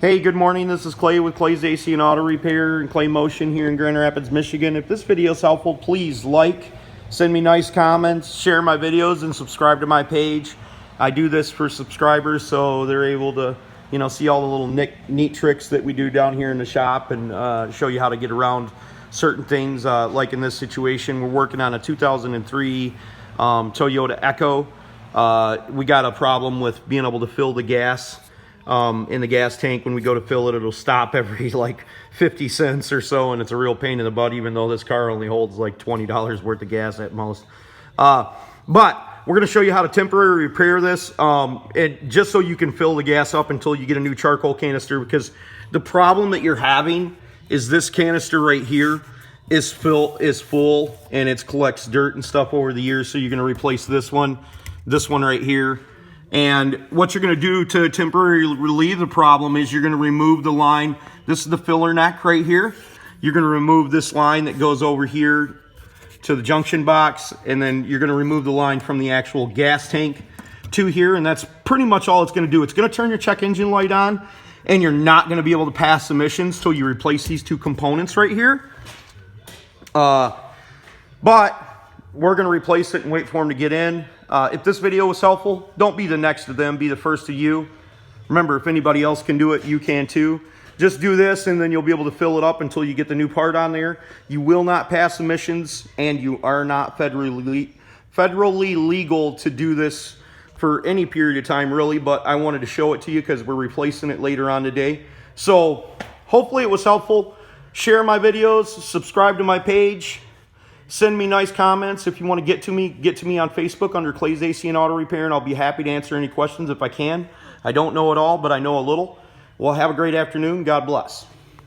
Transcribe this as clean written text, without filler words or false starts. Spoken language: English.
Hey, good morning. This is Clay with Clay's AC and Auto Repair and Clay Motion here in Grand Rapids, Michigan. If this video is helpful, please like, send me nice comments, share my videos, and subscribe to my page. I do this for subscribers so they're able to, see all the little neat tricks that we do down here in the shop and show you how to get around certain things. Like in this situation, we're working on a 2003 Toyota Echo. We got a problem with being able to fill the gas in the gas tank. When we go to fill it, it'll stop every like 50 cents or so, and it's a real pain in the butt, even though this car only holds like $20 worth of gas at most. But we're going to show you how to temporarily repair this, and just so you can fill the gas up until you get a new charcoal canister, because the problem that you're having is this canister right here is full and it collects dirt and stuff over the years. So you're going to replace this one right here. And what you're going to do to temporarily relieve the problem is you're going to remove the line. This is the filler neck right here. You're going to remove this line that goes over here to the junction box, and then you're going to remove the line from the actual gas tank to here, and that's pretty much all it's going to do. It's going to turn your check engine light on, and you're not going to be able to pass emissions till you replace these two components right here. But we're going to replace it and wait for them to get in. If this video was helpful, don't be the next to them, be the first to you. Remember, if anybody else can do it, you can too. Just do this and then you'll be able to fill it up until you get the new part on there. You will not pass emissions, and you are not federally legal to do this for any period of time, really, but I wanted to show it to you because we're replacing it later on today. So hopefully it was helpful. Share my videos, subscribe to my page. Send me nice comments. If you want to get to me on Facebook under Clay's AC and Auto Repair, and I'll be happy to answer any questions if I can. I don't know it all, but I know a little. Well, have a great afternoon. God bless.